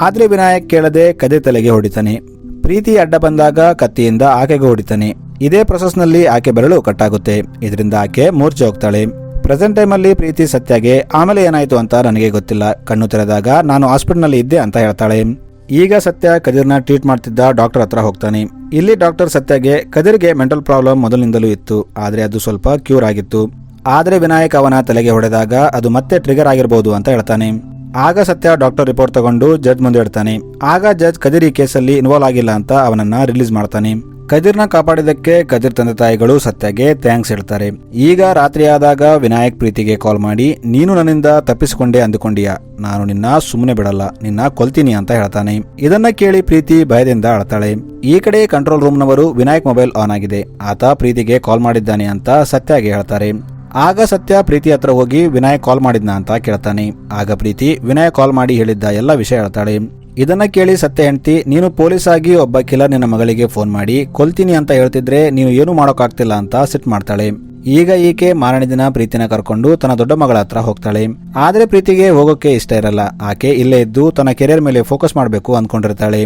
ಆದ್ರೆ ವಿನಾಯಕ್ ಕೇಳದೆ ಕದೀರ್ ತಲೆಗೆ ಹೊಡಿತಾನೆ. ಪ್ರೀತಿ ಅಡ್ಡ ಬಂದಾಗ ಕತ್ತಿಯಿಂದ ಆಕೆಗೆ ಹೊಡಿತಾನೆ. ಇದೇ ಪ್ರೊಸೆಸ್ನಲ್ಲಿ ಆಕೆ ಬೆರಳು ಕಟ್ಟಾಗುತ್ತೆ. ಇದರಿಂದ ಆಕೆ ಮೂರ್ಛೆ ಹೋಗ್ತಾಳೆ. ಪ್ರೆಸೆಂಟ್ ಟೈಮಲ್ಲಿ ಪ್ರೀತಿ ಸತ್ಯಗೆ ಆಮೇಲೆ ಏನಾಯ್ತು ಅಂತ ನನಗೆ ಗೊತ್ತಿಲ್ಲ, ಕಣ್ಣು ತೆರೆದಾಗ ನಾನು ಹಾಸ್ಪಿಟಲ್ನಲ್ಲಿ ಇದ್ದೆ ಅಂತ ಹೇಳ್ತಾಳೆ. ಈಗ ಸತ್ಯ ಕದೀರ್ನ ಟ್ರೀಟ್ ಮಾಡ್ತಿದ್ದ ಡಾಕ್ಟರ್ ಹತ್ರ ಹೋಗ್ತಾನೆ. ಇಲ್ಲಿ ಡಾಕ್ಟರ್ ಸತ್ಯಗೆ ಕದೀರ್ಗೆ ಮೆಂಟಲ್ ಪ್ರಾಬ್ಲಮ್ ಮೊದಲಿನಿಂದಲೂ ಇತ್ತು, ಆದ್ರೆ ಅದು ಸ್ವಲ್ಪ ಕ್ಯೂರ್ ಆಗಿತ್ತು. ಆದ್ರೆ ವಿನಾಯಕ್ ಅವನ ತಲೆಗೆ ಹೊಡೆದಾಗ ಅದು ಮತ್ತೆ ಟ್ರಿಗರ್ ಆಗಿರಬಹುದು ಅಂತ ಹೇಳ್ತಾನೆ. ಆಗ ಸತ್ಯ ಡಾಕ್ಟರ್ ರಿಪೋರ್ಟ್ ತಗೊಂಡು ಜಡ್ಜ್ ಮುಂದೆ ಇಡ್ತಾನೆ. ಆಗ ಜಡ್ಜ್ ಕದೀರ್ ಈ ಕೇಸಲ್ಲಿ ಇನ್ವಾಲ್ವ್ ಆಗಿಲ್ಲ ಅಂತ ಅವನನ್ನ ರಿಲೀಸ್ ಮಾಡ್ತಾನೆ. ಕದೀರ್ನ ಕಾಪಾಡಿದಕ್ಕೆ ಕದೀರ್ ತಂದೆ ತಾಯಿಗಳು ಸತ್ಯಗೆ ಥ್ಯಾಂಕ್ಸ್ ಹೇಳ್ತಾರೆ. ಈಗ ರಾತ್ರಿ ಆದಾಗ ವಿನಾಯಕ್ ಪ್ರೀತಿಗೆ ಕಾಲ್ ಮಾಡಿ ನೀನು ನನ್ನಿಂದ ತಪ್ಪಿಸಿಕೊಂಡೆ ಅಂದುಕೊಂಡಿಯಾ, ನಾನು ನಿನ್ನ ಸುಮ್ಮನೆ ಬಿಡಲ್ಲ, ನಿನ್ನ ಕೊಲ್ತೀನಿ ಅಂತ ಹೇಳ್ತಾನೆ. ಇದನ್ನ ಕೇಳಿ ಪ್ರೀತಿ ಭಯದಿಂದ ಅಳ್ತಾಳೆ. ಈ ಕಡೆ ಕಂಟ್ರೋಲ್ ರೂಮ್ನವರು ವಿನಾಯಕ್ ಮೊಬೈಲ್ ಆನ್ ಆಗಿದೆ, ಆತ ಪ್ರೀತಿಗೆ ಕಾಲ್ ಮಾಡಿದ್ದಾನೆ ಅಂತ ಸತ್ಯಗೆ ಹೇಳ್ತಾರೆ. ಆಗ ಸತ್ಯ ಪ್ರೀತಿ ಹತ್ರ ಹೋಗಿ ವಿನಾಯಕ್ ಕಾಲ್ ಮಾಡಿದ್ನ ಅಂತ ಕೇಳ್ತಾನೆ. ಆಗ ಪ್ರೀತಿ ವಿನಾಯಕ್ ಕಾಲ್ ಮಾಡಿ ಹೇಳಿದ್ದ ಎಲ್ಲ ವಿಷಯ ಹೇಳ್ತಾಳೆ. ಇದನ್ನ ಕೇಳಿ ಸತ್ಯ ಹೆಂಡತಿ ನೀನು ಪೊಲೀಸ್ ಆಗಿ ಒಬ್ಬ ಕಿಲ್ಲರ್ ನಿನ್ನ ಮಗಳಿಗೆ ಫೋನ್ ಮಾಡಿ ಕೊಲ್ತೀನಿ ಅಂತ ಹೇಳ್ತಿದ್ರೆ ನೀನು ಏನು ಮಾಡೋಕ್ಕಾಗ್ತಿಲ್ಲ ಅಂತ ಸಿಟ್ ಮಾಡ್ತಾಳೆ. ಈಗ ಈಕೆ ಮಾರನೇ ದಿನ ಪ್ರೀತಿನ ಕರ್ಕೊಂಡು ತನ್ನ ದೊಡ್ಡ ಮಗಳ ಹತ್ರ ಹೋಗ್ತಾಳೆ. ಆದ್ರೆ ಪ್ರೀತಿಗೆ ಹೋಗೋಕೆ ಇಷ್ಟ ಇರಲ್ಲ, ಆಕೆ ಇಲ್ಲೇ ಇದ್ದು ತನ್ನ ಕೆರಿಯರ್ ಮೇಲೆ ಫೋಕಸ್ ಮಾಡಬೇಕು ಅನ್ಕೊಂಡಿರ್ತಾಳೆ.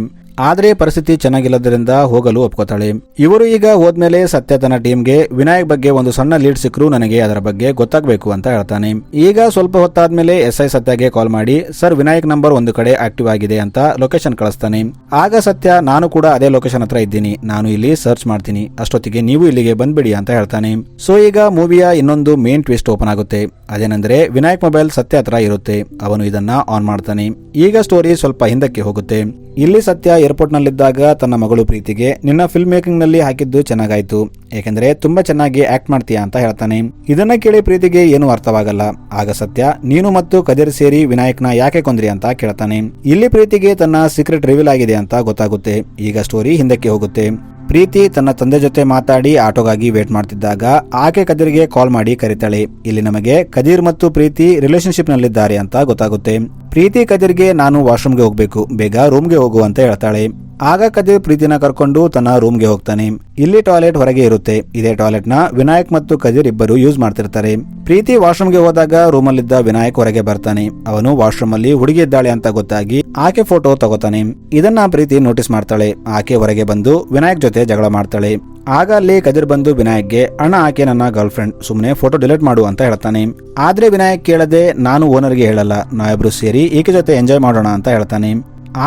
ಆದ್ರೆ ಪರಿಸ್ಥಿತಿ ಚೆನ್ನಾಗಿಲ್ಲದ್ರಿಂದ ಹೋಗಲು ಒಪ್ಕೋತಾಳೆ. ಇವರು ಈಗ ಹೋದ್ಮೇಲೆ ಸತ್ಯ ತನ್ನ ಟೀಮ್ಗೆ ವಿನಾಯಕ್ ಬಗ್ಗೆ ಒಂದು ಸಣ್ಣ ಲೀಡ್ ಸಿಕ್ಕರು ನನಗೆ ಅದರ ಬಗ್ಗೆ ಗೊತ್ತಾಗಬೇಕು ಅಂತ ಹೇಳ್ತಾನೆ. ಈಗ ಸ್ವಲ್ಪ ಹೊತ್ತಾದ್ಮೇಲೆ SI ಸತ್ಯಗೆ ಕಾಲ್ ಮಾಡಿ ಸರ್ ವಿನಾಯಕ್ ನಂಬರ್ ಒಂದು ಕಡೆ ಆಕ್ಟಿವ್ ಆಗಿದೆ ಅಂತ ಲೊಕೇಶನ್ ಕಳಿಸ್ತಾನೆ. ಆಗ ಸತ್ಯ ನಾನು ಕೂಡ ಅದೇ ಲೊಕೇಶನ್ ಹತ್ರ ಇದ್ದೀನಿ, ನಾನು ಇಲ್ಲಿ ಸರ್ಚ್ ಮಾಡ್ತೀನಿ, ಅಷ್ಟೊತ್ತಿಗೆ ನೀವು ಇಲ್ಲಿಗೆ ಬಂದ್ಬಿಡಿ ಅಂತ ಹೇಳ್ತಾನೆ. ಸೊ ಈಗ ಮೂವಿಯ ಇನ್ನೊಂದು ಮೇನ್ ಟ್ವಿಸ್ಟ್ ಓಪನ್ ಆಗುತ್ತೆ. ಅದೇನೆಂದ್ರೆ ವಿನಾಯಕ್ ಮೊಬೈಲ್ ಸತ್ಯ ಹತ್ರ ಇರುತ್ತೆ, ಅವನು ಇದನ್ನ ಆನ್ ಮಾಡ್ತಾನೆ. ಈಗ ಸ್ಟೋರಿ ಸ್ವಲ್ಪ ಹಿಂದಕ್ಕೆ ಹೋಗುತ್ತೆ. ಇಲ್ಲಿ ಸತ್ಯ ಏರ್ಪೋರ್ಟ್ ನಲ್ಲಿದ್ದಾಗ ತನ್ನ ಮಗಳು ಪ್ರೀತಿಗೆ ನಿನ್ನ ಫಿಲ್ಮ್ ಮೇಕಿಂಗ್ ನಲ್ಲಿ ಹಾಕಿದ್ದು ಚೆನ್ನಾಗಾಯ್ತು, ಏಕೆಂದ್ರೆ ತುಂಬಾ ಚೆನ್ನಾಗಿ ಆಕ್ಟ್ ಮಾಡ್ತೀಯಾ ಅಂತ ಹೇಳ್ತಾನೆ. ಇದನ್ನ ಕೇಳಿ ಪ್ರೀತಿಗೆ ಏನು ಅರ್ಥವಾಗಲ್ಲ. ಆಗ ಸತ್ಯ ನೀನು ಮತ್ತು ಕದೀರ್ ಸೇರಿ ವಿನಾಯಕ್ನ ಯಾಕೆ ಕೊಂದ್ರಿ ಅಂತ ಕೇಳ್ತಾನೆ. ಇಲ್ಲಿ ಪ್ರೀತಿಗೆ ತನ್ನ ಸೀಕ್ರೆಟ್ ರಿವೀಲ್ ಆಗಿದೆ ಅಂತ ಗೊತ್ತಾಗುತ್ತೆ. ಈಗ ಸ್ಟೋರಿ ಹಿಂದಕ್ಕೆ ಹೋಗುತ್ತೆ. ಪ್ರೀತಿ ತನ್ನ ತಂದೆ ಜೊತೆ ಮಾತಾಡಿ ಆಟೋಗಾಗಿ ವೇಟ್ ಮಾಡ್ತಿದ್ದಾಗ ಆಕೆ ಕದೀರ್ಗೆ ಕಾಲ್ ಮಾಡಿ ಕರೀತಾಳೆ. ಇಲ್ಲಿ ನಮಗೆ ಕದೀರ್ ಮತ್ತು ಪ್ರೀತಿ ರಿಲೇಶನ್ಶಿಪ್ ನಲ್ಲಿದ್ದಾರೆ ಅಂತ ಗೊತ್ತಾಗುತ್ತೆ. ಪ್ರೀತಿ ಕದೀರ್ಗೆ ನಾನು ವಾಶ್ರೂಮ್ಗೆ ಹೋಗ್ಬೇಕು, ಬೇಗ ರೂಮ್ಗೆ ಹೋಗು ಅಂತ ಹೇಳ್ತಾಳೆ. ಆಗ ಕದೀರ್ ಪ್ರೀತಿನ ಕರ್ಕೊಂಡು ತನ್ನ ರೂಮ್ಗೆ ಹೋಗ್ತಾನೆ. ಇಲ್ಲಿ ಟಾಯ್ಲೆಟ್ ಹೊರಗೆ ಇರುತ್ತೆ. ಇದೇ ಟಾಯ್ಲೆಟ್ ನ ವಿನಾಯಕ್ ಮತ್ತು ಕದೀರ್ ಇಬ್ಬರು ಯೂಸ್ ಮಾಡ್ತಿರ್ತಾರೆ. ಪ್ರೀತಿ ವಾಶ್ರೂಮ್ಗೆ ಹೋದಾಗ ರೂಮಲ್ಲಿದ್ದ ವಿನಾಯಕ್ ಹೊರಗೆ ಬರ್ತಾನೆ. ಅವನು ವಾಶ್ರೂಮ್ ಅಲ್ಲಿ ಹುಡುಗಿ ಇದ್ದಾಳೆ ಅಂತ ಗೊತ್ತಾಗಿ ಆಕೆ ಫೋಟೋ ತಗೋತಾನೆ. ಇದನ್ನ ಪ್ರೀತಿ ನೋಟಿಸ್ ಮಾಡ್ತಾಳೆ. ಆಕೆ ಹೊರಗೆ ಬಂದು ವಿನಾಯಕ್ ಜೊತೆ ಜಗಳ ಮಾಡ್ತಾಳೆ. ಆಗ ಅಲ್ಲಿ ಕದೀರ್ ಬಂದು ವಿನಾಯಕ್ಗೆ ಅಣ್ಣ ಆಕೆ ನನ್ನ ಗರ್ಲ್ ಫ್ರೆಂಡ್, ಸುಮ್ಮನೆ ಫೋಟೋ ಡಿಲೀಟ್ ಮಾಡು ಅಂತ ಹೇಳ್ತಾನೆ. ಆದ್ರೆ ವಿನಾಯಕ್ ಕೇಳದೆ ನಾನು ಓನರ್ಗೆ ಹೇಳಲ್ಲ, ನಾವಿಬ್ರು ಸೇರಿ ಈಕೆ ಜೊತೆ ಎಂಜಾಯ್ ಮಾಡೋಣ ಅಂತ ಹೇಳ್ತಾನೆ.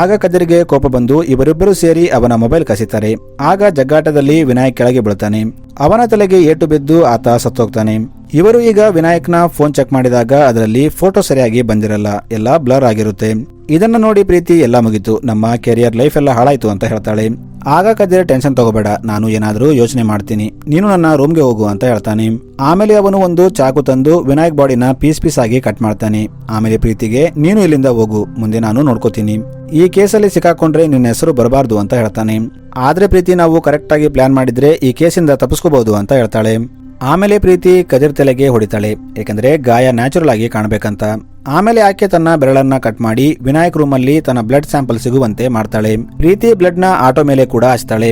ಆಗ ಕದೀರ್ಗೆ ಕೋಪ ಬಂದು ಇವರಿಬ್ಬರು ಸೇರಿ ಅವನ ಮೊಬೈಲ್ ಕಸಿತಾರೆ. ಆಗ ಜಗ್ಗಾಟದಲ್ಲಿ ವಿನಾಯಕ್ ಕೆಳಗೆ ಬೀಳ್ತಾನೆ. ಅವನ ತಲೆಗೆ ಏಟು ಬಿದ್ದು ಆತ ಸತ್ತೋಗ್ತಾನೆ. ಇವರು ಈಗ ವಿನಾಯಕ್ನ ಫೋನ್ ಚೆಕ್ ಮಾಡಿದಾಗ ಅದರಲ್ಲಿ ಫೋಟೋ ಸರಿಯಾಗಿ ಬಂದಿರಲ್ಲ, ಎಲ್ಲ ಬ್ಲರ್ ಆಗಿರುತ್ತೆ. ಇದನ್ನ ನೋಡಿ ಪ್ರೀತಿ ಎಲ್ಲ ಮುಗಿತು, ನಮ್ಮ ಕೆರಿಯರ್ ಲೈಫ್ ಎಲ್ಲ ಹಾಳಾಯ್ತು ಅಂತ ಹೇಳ್ತಾಳೆ. ಆಗ ಕದೀರ್ ಟೆನ್ಷನ್ ತಗೋಬೇಡ, ನಾನು ಏನಾದ್ರೂ ಯೋಚನೆ ಮಾಡ್ತೀನಿ, ನೀನು ನನ್ನ ರೂಮ್ಗೆ ಹೋಗು ಅಂತ ಹೇಳ್ತಾನೆ. ಆಮೇಲೆ ಅವನು ಒಂದು ಚಾಕು ತಂದು ವಿನಾಯಕ್ ಬಾಡಿನ ಪೀಸ್ ಪೀಸ್ ಆಗಿ ಕಟ್ ಮಾಡ್ತಾನೆ. ಆಮೇಲೆ ಪ್ರೀತಿಗೆ ನೀನು ಇಲ್ಲಿಂದ ಹೋಗು, ಮುಂದೆ ನಾನು ನೋಡ್ಕೋತೀನಿ, ಈ ಕೇಸಲ್ಲಿ ಸಿಕ್ಕಾಕೊಂಡ್ರೆ ನಿನ್ನ ಹೆಸರು ಬರಬಾರ್ದು ಅಂತ ಹೇಳ್ತಾನೆ. ಆದ್ರೆ ಪ್ರೀತಿ ನಾವು ಕರೆಕ್ಟ್ ಆಗಿ ಪ್ಲಾನ್ ಮಾಡಿದ್ರೆ ಈ ಕೇಸಿಂದ ತಪ್ಪಿಸ್ಕೋಬಹುದು ಅಂತ ಹೇಳ್ತಾಳೆ. ಆಮೇಲೆ ಪ್ರೀತಿ ಕದೀರ್ ತಲೆಗೆ ಹೊಡಿತಾಳೆ, ಯಾಕಂದ್ರೆ ಗಾಯ ನ್ಯಾಚುರಲ್ ಆಗಿ ಕಾಣಬೇಕಂತ. ಆಮೇಲೆ ಆಕೆ ತನ್ನ ಬೆರಳನ್ನ ಕಟ್ ಮಾಡಿ ವಿನಾಯಕ್ ರೂಮಲ್ಲಿ ತನ್ನ ಬ್ಲಡ್ ಸ್ಯಾಂಪಲ್ ಸಿಗುವಂತೆ ಮಾಡ್ತಾಳೆ. ಪ್ರೀತಿ ಬ್ಲಡ್ ನ ಆಟೋ ಮೇಲೆ ಕೂಡ ಹಚ್ತಾಳೆ.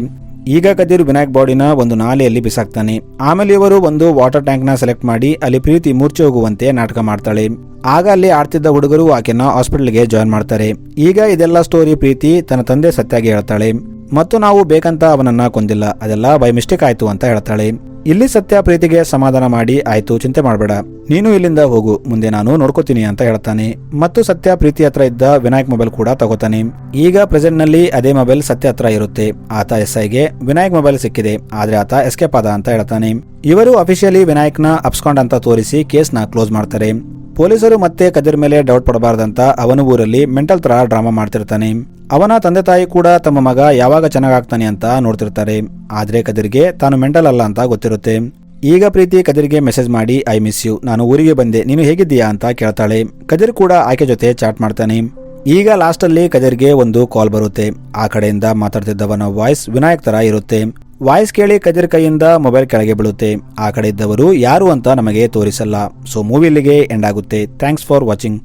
ಈಗ ಕದಿರ್ ವಿನಾಯಕ್ ಬಾಡಿನ ಒಂದು ನಾಲೆಯಲ್ಲಿ ಬಿಸಾಕ್ತಾನೆ. ಆಮೇಲೆ ಇವರು ಒಂದು ವಾಟರ್ ಟ್ಯಾಂಕ್ ನ ಸೆಲೆಕ್ಟ್ ಮಾಡಿ ಅಲ್ಲಿ ಪ್ರೀತಿ ಮೂರ್ಛೆ ಹೋಗುವಂತೆ ನಾಟಕ ಮಾಡ್ತಾಳೆ. ಆಗ ಅಲ್ಲಿ ಆಡ್ತಿದ್ದ ಹುಡುಗರು ಆಕೆನ ಹಾಸ್ಪಿಟಲ್ಗೆ ಜಾಯಿನ್ ಮಾಡ್ತಾರೆ. ಈಗ ಇದೆಲ್ಲ ಸ್ಟೋರಿ ಪ್ರೀತಿ ತನ್ನ ತಂದೆ ಸತ್ಯಾಗಿ ಹೇಳ್ತಾಳೆ ಮತ್ತು ನಾವು ಬೇಕಂತ ಅವನನ್ನ ಕೊಂದಿಲ್ಲ, ಅದೆಲ್ಲ ಬೈ ಮಿಸ್ಟೇಕ್ ಆಯ್ತು ಅಂತ ಹೇಳ್ತಾಳೆ. ಇಲ್ಲಿ ಸತ್ಯ ಪ್ರೀತಿಗೆ ಸಮಾಧಾನ ಮಾಡಿ ಆಯ್ತು ಚಿಂತೆ ಮಾಡಬೇಡ, ನೀನು ಇಲ್ಲಿಂದ ಹೋಗು, ಮುಂದೆ ನಾನು ನೋಡ್ಕೋತೀನಿ ಅಂತ ಹೇಳ್ತಾನೆ. ಮತ್ತು ಸತ್ಯ ಪ್ರೀತಿ ಹತ್ರ ಇದ್ದ ವಿನಾಯಕ್ ಮೊಬೈಲ್ ಕೂಡ ತಗೋತಾನೆ. ಈಗ ಪ್ರೆಸೆಂಟ್ ನಲ್ಲಿ ಅದೇ ಮೊಬೈಲ್ ಸತ್ಯ ಹತ್ರ ಇರುತ್ತೆ. ಆತ SIಗೆ ವಿನಾಯಕ್ ಮೊಬೈಲ್ ಸಿಕ್ಕಿದೆ, ಆದ್ರೆ ಆತ ಎಸ್ಕೇಪ್ ಆದ ಅಂತ ಹೇಳ್ತಾನೆ. ಇವರು ಅಫಿಷಿಯಲಿ ವಿನಾಯಕ್ ನ ಅಪ್ಸ್ಕಾಂಡ್ ಅಂತ ತೋರಿಸಿ ಕೇಸ್ ನ ಕ್ಲೋಸ್ ಮಾಡ್ತಾರೆ. ಪೊಲೀಸರು ಮತ್ತೆ ಕದಿರ್ ಮೇಲೆ ಡೌಟ್ ಪಡಬಾರ್ದಂತ ಅವನ ಊರಲ್ಲಿ ಮೆಂಟಲ್ ತರ ಡ್ರಾಮಾ ಮಾಡ್ತಿರ್ತಾನೆ. ಅವನ ತಂದೆ ತಾಯಿ ಕೂಡ ತಮ್ಮ ಮಗ ಯಾವಾಗ ಚೆನ್ನಾಗಾಗ್ತಾನೆ ಅಂತ ನೋಡ್ತಿರ್ತಾರೆ. ಆದ್ರೆ ಕದಿರ್ಗೆ ತಾನು ಮೆಂಟಲ್ ಅಲ್ಲ ಅಂತ ಗೊತ್ತಿರುತ್ತೆ. ಈಗ ಪ್ರೀತಿ ಕದಿರ್ಗೆ ಮೆಸೇಜ್ ಮಾಡಿ ಐ ಮಿಸ್ ಯು, ನಾನು ಊರಿಗೆ ಬಂದೆ, ನೀನು ಹೇಗಿದ್ದೀಯಾ ಅಂತ ಕೇಳ್ತಾಳೆ. ಕದಿರ್ ಕೂಡ ಆಕೆ ಜೊತೆ ಚಾಟ್ ಮಾಡ್ತಾನೆ. ಈಗ ಲಾಸ್ಟ್ ಅಲ್ಲಿ ಕದಿರ್ಗೆ ಒಂದು ಕಾಲ್ ಬರುತ್ತೆ. ಆ ಕಡೆಯಿಂದ ಮಾತಾಡ್ತಿದ್ದವನ ವಾಯ್ಸ್ ವಿನಾಯಕ್ ತರ ಇರುತ್ತೆ. ವಾಯ್ಸ್ ಕೇಳಿ ಕದಿರ್ ಕೈಯಿಂದ ಮೊಬೈಲ್ ಕೆಳಗೆ ಬೀಳುತ್ತೆ. ಆ ಕಡೆ ಇದ್ದವರು ಯಾರು ಅಂತ ನಮಗೆ ತೋರಿಸಲ್ಲ. ಸೊ ಮೂವಿ ಇಲ್ಲಿಗೆ ಎಂಡ್ ಆಗುತ್ತೆ. Thanks for watching.